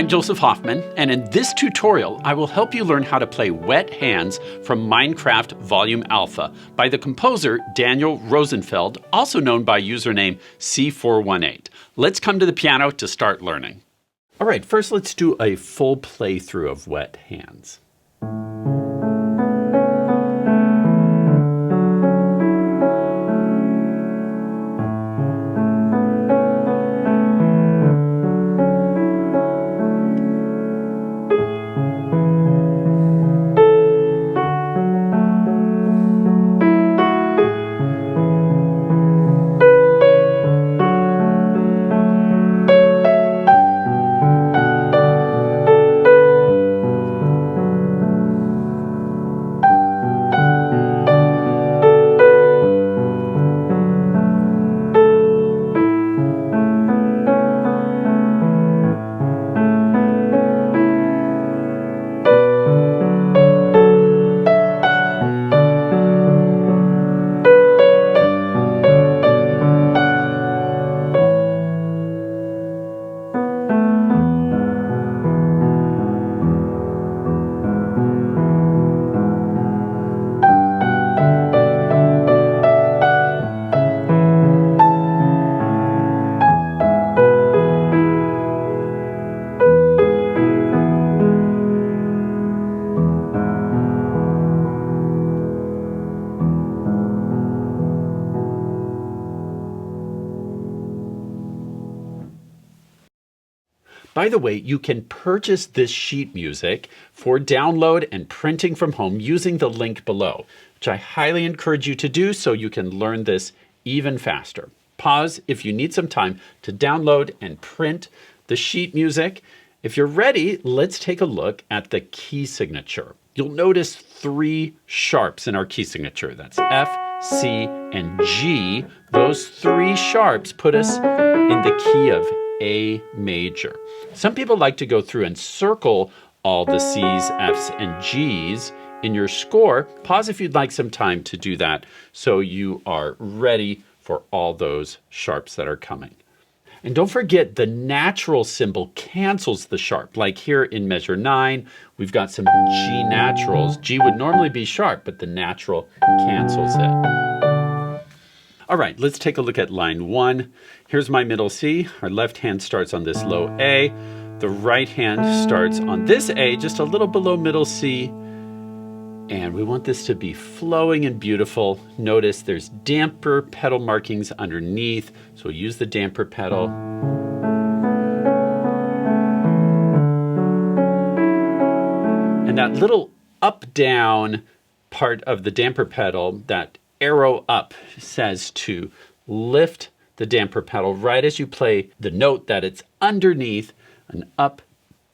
I'm Joseph Hoffman, and in this tutorial, I will help you learn how to play Wet Hands from Minecraft Volume Alpha by the composer Daniel Rosenfeld, also known by username C418. Let's come to the piano to start learning. All right, first let's do a full playthrough of Wet Hands. By the way, you can purchase this sheet music for download and printing from home using the link below, which I highly encourage you to do so you can learn this even faster. Pause if you need some time to download and print the sheet music. If you're ready, let's take a look at the key signature. You'll notice 3 sharps in our key signature. That's F, C, and G. Those 3 sharps put us in the key of A major. Some people like to go through and circle all the C's, F's, and G's in your score. Pause if you'd like some time to do that so you are ready for all those sharps that are coming. And don't forget, the natural symbol cancels the sharp. Like here in measure 9, we've got some G naturals. G would normally be sharp, but the natural cancels it. All right, let's take a look at line 1. Here's my middle C. Our left hand starts on this low A. The right hand starts on this A, just a little below middle C. And we want this to be flowing and beautiful. Notice there's damper pedal markings underneath, so we'll use the damper pedal. And that little up-down part of the damper pedal, that arrow up, says to lift the damper pedal right as you play the note that it's underneath. An up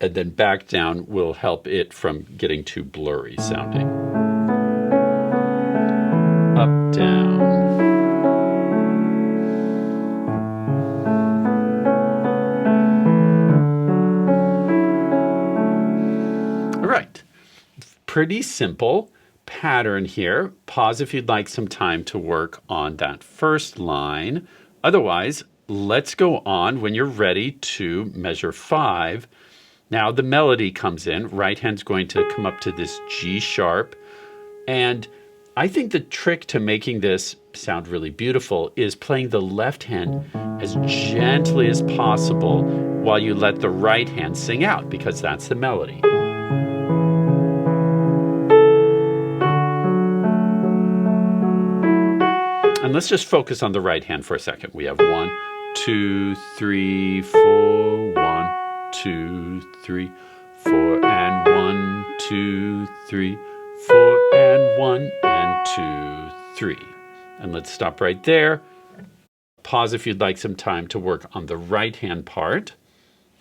and then back down will help it from getting too blurry sounding. Up, down. All right, pretty simple pattern here. Pause if you'd like some time to work on that first line. Otherwise, let's go on when you're ready to measure 5. Now the melody comes in. Right hand's going to come up to this G sharp. And I think the trick to making this sound really beautiful is playing the left hand as gently as possible while you let the right hand sing out, because that's the melody. And let's just focus on the right hand for a second. We have 1, 2, 3, 4, 1, 2, 3, 4, and 1, 2, 3, 4, and 1, and 2, 3. And let's stop right there. Pause if you'd like some time to work on the right hand part.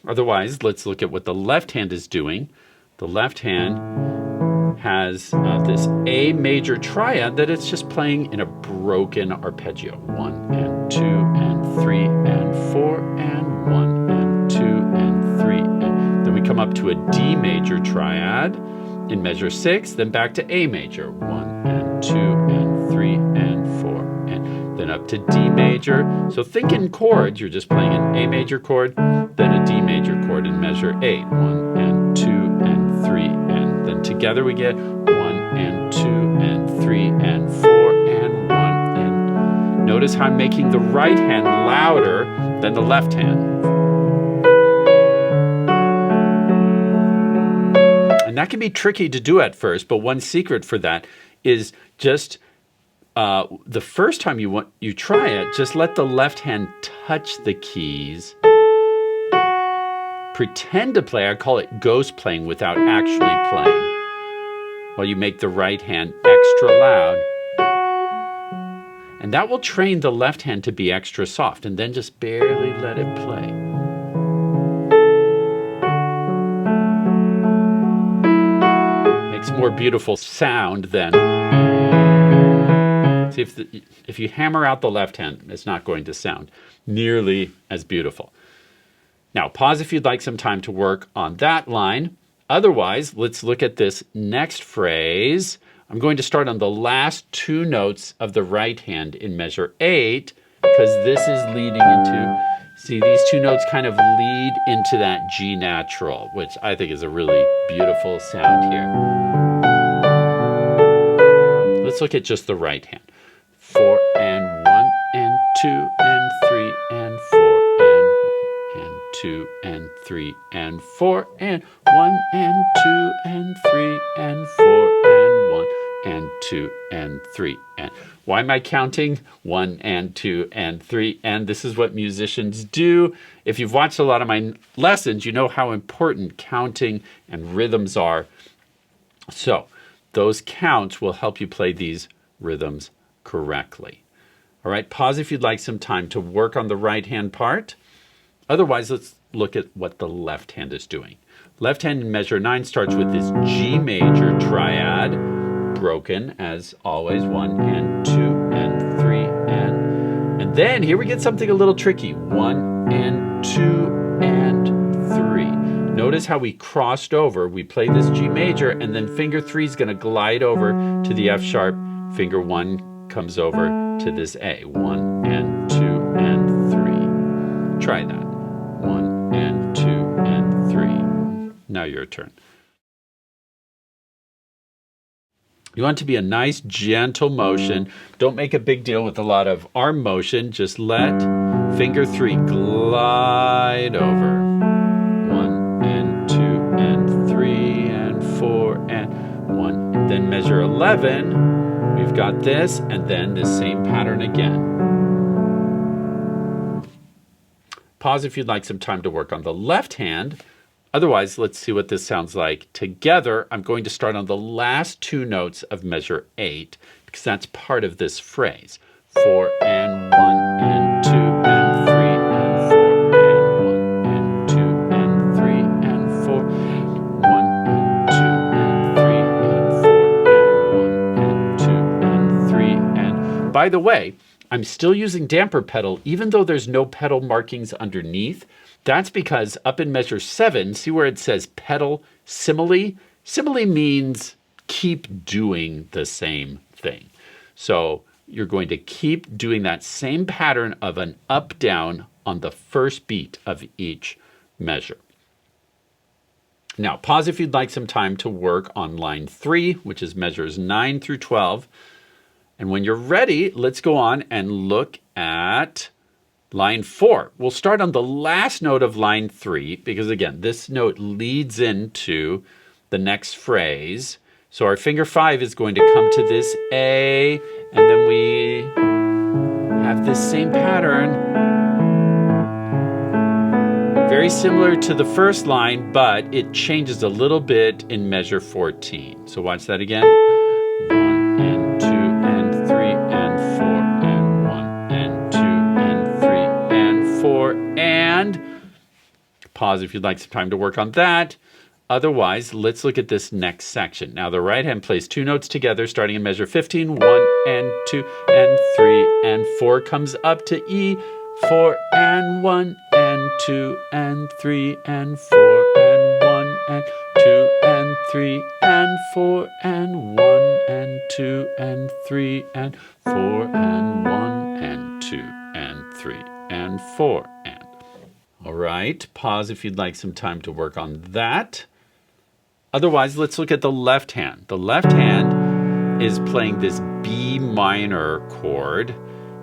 Otherwise, let's look at what the left hand is doing. The left hand has this A major triad that it's just playing in a broken arpeggio. 1 and 2 and 3 and 4 and 1 and 2 and 3. And then we come up to a D major triad in measure 6, then back to A major. 1 and 2 and 3 and 4. And then up to D major. So think in chords, you're just playing an A major chord, then a D major chord in measure measure 8. 1 and 2 and 3, and then together we get 1 and 2 and 3 and 4 and 1. And notice how I'm making the right hand louder than the left hand. And that can be tricky to do at first, but one secret for that is just the first time you try it, just let the left hand touch the keys. Pretend to play. I call it ghost playing without actually playing. While you make the right hand extra loud. And that will train the left hand to be extra soft, and then just barely let it play. Makes more beautiful sound than... See, if you hammer out the left hand, it's not going to sound nearly as beautiful. Now, pause if you'd like some time to work on that line. Otherwise, let's look at this next phrase. I'm going to start on the last two notes of the right hand in measure 8, because this is leading into, see, these two notes kind of lead into that G natural, which I think is a really beautiful sound here. Let's look at just the right hand. 4 and 1 and 2 and 3 and 4 and 1 and 2 and 3 and 4 and 1 and 2 and 3 and 4 and 1 and 2 and 3 and... Why am I counting? 1 and 2 and 3 and... This is what musicians do. If you've watched a lot of my lessons, you know how important counting and rhythms are. So those counts will help you play these rhythms correctly. All right, pause if you'd like some time to work on the right hand part. Otherwise, let's look at what the left hand is doing. Left hand in measure 9 starts with this G major triad, broken as always, 1 and 2 and 3 and then here we get something a little tricky, 1 and 2 and 3. Notice how we crossed over. We play this G major, and then finger 3 is going to glide over to the F sharp. Finger 1 comes over to this A. 1 and 2 and 3. Try that. 1 and 2 and 3. Now your turn. You want it to be a nice, gentle motion. Don't make a big deal with a lot of arm motion. Just let finger 3 glide over. 1 and 2 and 3 and 4 and 1. And then measure 11. We've got this, and then this same pattern again. Pause if you'd like some time to work on the left hand. Otherwise, let's see what this sounds like together. I'm going to start on the last two notes of measure 8, because that's part of this phrase. 4 and 1 and 2 and 3 and 4 and 1 and 2 and 3 and 4 and 1 and 2 and 3 and 4 and 1 and 2 and 3 and... By the way, I'm still using damper pedal even though there's no pedal markings underneath. That's because up in measure 7, see where it says pedal simile? Simile means keep doing the same thing. So you're going to keep doing that same pattern of an up-down on the first beat of each measure. Now pause if you'd like some time to work on line 3, which is measures 9 through 12. And when you're ready, let's go on and look at line 4. We'll start on the last note of line 3, because again, this note leads into the next phrase. So our finger 5 is going to come to this A, and then we have this same pattern. Very similar to the first line, but it changes a little bit in measure 14. So watch that again. 1 and 2 and 3 and 4 and 1 and 2 and 3 and 4 and... Pause if you'd like some time to work on that. Otherwise, let's look at this next section. Now the right hand plays two notes together starting in measure 15. 1 and 2 and 3 and 4 comes up to E. 4 and 1 and 2 and 3 and 4 and 1 and 2 and 3 and 4 and 1 and 2 and 3 and 4 and 1 and 2 and 3 and 4 and... All right, pause if you'd like some time to work on that. Otherwise, let's look at the left hand. The left hand is playing this B minor chord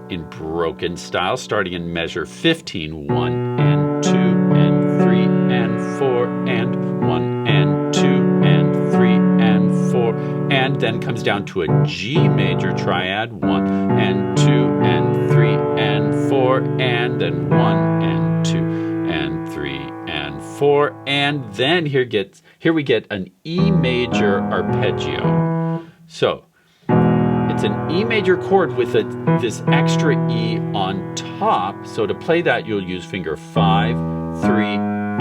in broken style, starting in measure 15. 1 and 2 and 3 and 4 and 1 and 2 and 3 and 4, and then comes down to a G major triad. 1 and 2 and 3 and 4, and then 1 and 2 and 3 and 4, and then here we get an E major arpeggio. So it's an E major chord with this extra E on top. So to play that, you'll use finger 5, 3,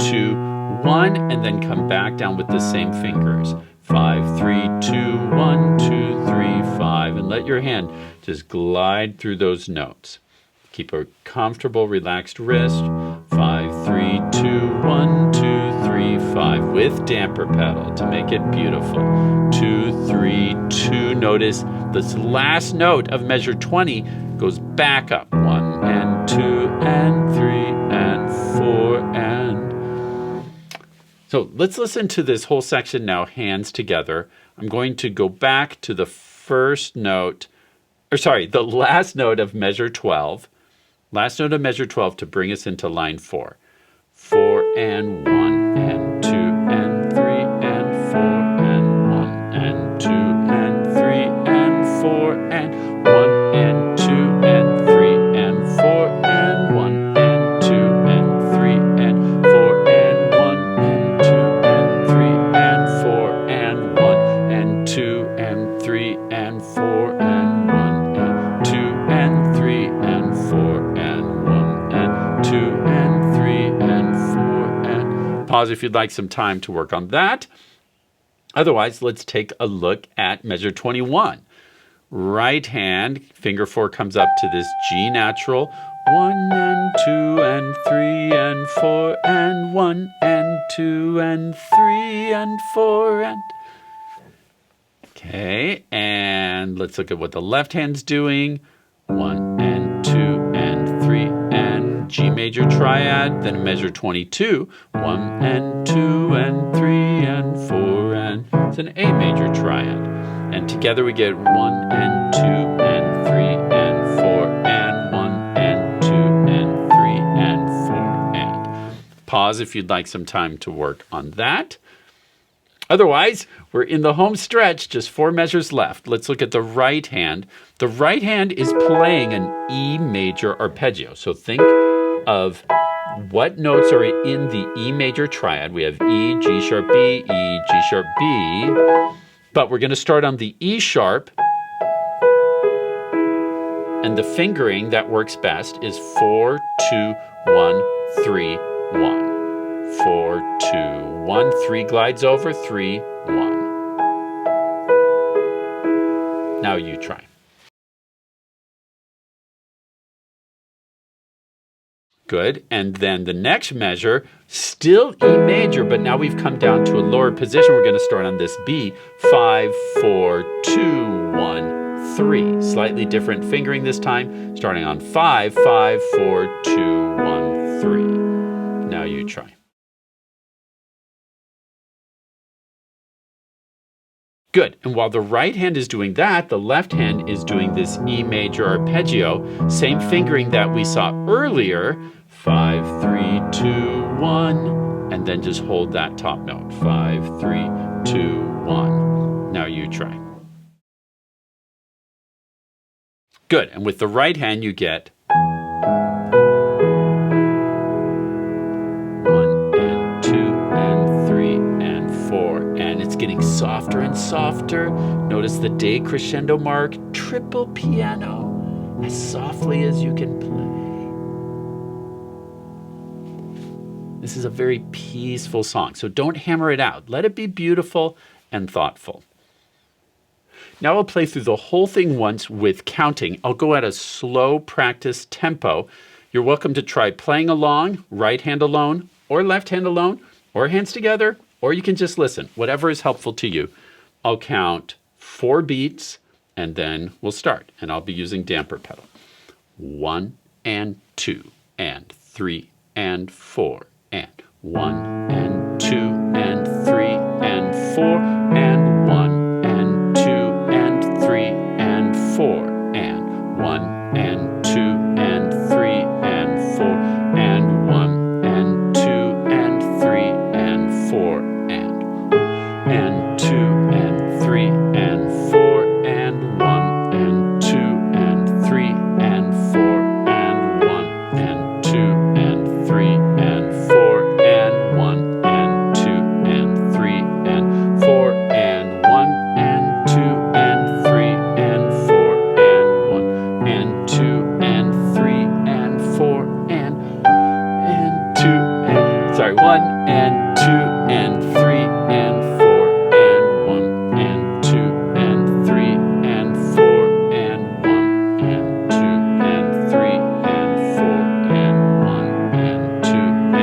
2, 1, and then come back down with the same fingers. 5, 3, 2, 1, 2, 3, 5, and let your hand just glide through those notes. Keep a comfortable, relaxed wrist. 5, 3, 2, 1, 2, 3, 5 with damper pedal to make it beautiful. 2, 3, 2. Notice this last note of measure 20 goes back up. 1 and 2 and 3 and 4 and... So let's listen to this whole section now, hands together. I'm going to go back to the the last note of measure 12. Last note of measure 12 to bring us into line 4. 4 and 1 and 2 and 3 and 4 and 1 and 2 and 3 and 4 and 1 and 2 and 3 and 4 and 1 and 2 and 3 and 4 and 1 and 2 and 3 and 4 and 1 and 2 and 3 and 4 and 1 and 2 and 3 and 4 and 1 and 2 and 3 and 4 and... Pause if you'd like some time to work on that. Otherwise, let's take a look at measure 21. Right hand, finger 4 comes up to this G natural. 1 and 2 and 3 and 4 and 1 and 2 and 3 and 4 and... Okay, and let's look at what the left hand's doing. 1 and 2 and 3 and G major triad, then measure 22. 1 and 2 and 3 and 4 and it's an A major triad. And together we get 1 and 2 and 3 and 4 and 1 and 2 and 3 and 4 and... Pause if you'd like some time to work on that. Otherwise, we're in the home stretch, just 4 measures left. Let's look at the right hand. The right hand is playing an E major arpeggio. So think of what notes are in the E major triad. We have E, G sharp, B, E, G sharp, B. But we're going to start on the E sharp. And the fingering that works best is 4, 2, 1, 3, 1. 4, 2, 1, 3 glides over, 3, 1. Now you try. Good, and then the next measure, still E major, but now we've come down to a lower position. We're going to start on this B, 5, 4, 2, 1, 3. Slightly different fingering this time, starting on 5, 5, 4, 2, 1, 3. Now you try. Good, and while the right hand is doing that, the left hand is doing this E major arpeggio, same fingering that we saw earlier, 5, 3, 2, 1, and then just hold that top note, 5, 3, 2, 1. Now you try. Good, and with the right hand you get 1 and 2 and 3 and 4, and it's getting softer and softer. Notice the decrescendo mark, triple piano, as softly as you can play. This is a very peaceful song, so don't hammer it out. Let it be beautiful and thoughtful. Now I'll play through the whole thing once with counting. I'll go at a slow practice tempo. You're welcome to try playing along, right hand alone, or left hand alone, or hands together, or you can just listen, whatever is helpful to you. I'll count 4 beats, and then we'll start, and I'll be using damper pedal. 1 and 2 and 3 and 4 and 1 and 2 and 3 and 4 and 1 and 2 and 3 and 4 and 1 and 2 and 3 and 4 and 1 and 2 and 3 and 4 and 2 and 3 and 4 and 1 and 2 and 3 and 4 and 1 and 2 and 3 and 4 and 1 and 2 and 3 and 4 and 1 and 2 and 3 and 4 and 1 and 2 and 3 and 4 and 2 and 1 and 2 and 3 and 4 and 1 and 2 and 3 and 4 and 1 and 2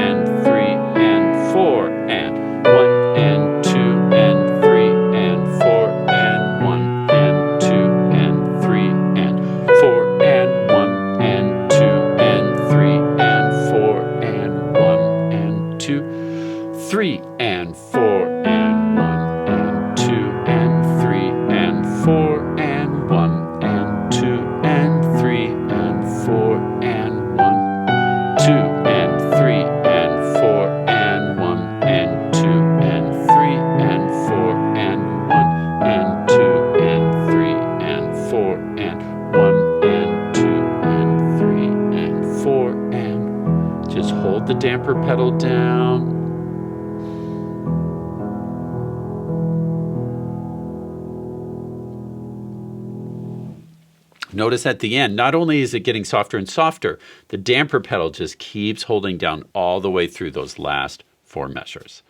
and 3 and 4 and 1 and 2 and 3 and 4 and 1 and 2 and 3 and 4 and 1 and 2 and 3 and 4 and 1 and 2 and 3 and 4 and 1 and 2 3 and 4 and 1 and 2 and 3 and 4 and 1 and 2 and 3 and 4 and 1 2 and 3 and 4 and 1 and 2 and 3 and 4 and 1 and 2 and 3 and 4 and 1 and 2 and 3 and 4 and just hold the damper pedal down. Notice at the end, not only is it getting softer and softer, the damper pedal just keeps holding down all the way through those last 4 measures.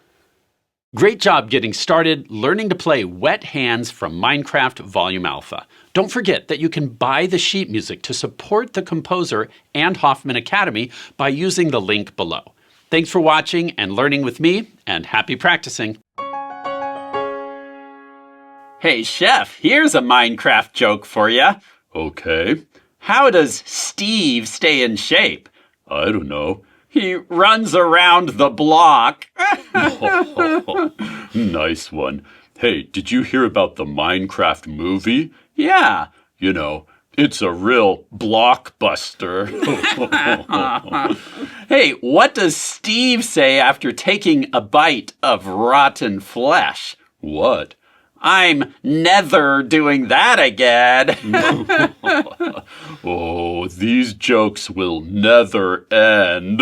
Great job getting started learning to play Wet Hands from Minecraft Volume Alpha. Don't forget that you can buy the sheet music to support the composer and Hoffman Academy by using the link below. Thanks for watching and learning with me, and happy practicing. Hey, Chef, here's a Minecraft joke for you. Okay. How does Steve stay in shape? I don't know. He runs around the block. Nice one. Hey, did you hear about the Minecraft movie? Yeah. You know, it's a real blockbuster. Hey, what does Steve say after taking a bite of rotten flesh? What? I'm never doing that again. Oh, these jokes will never end.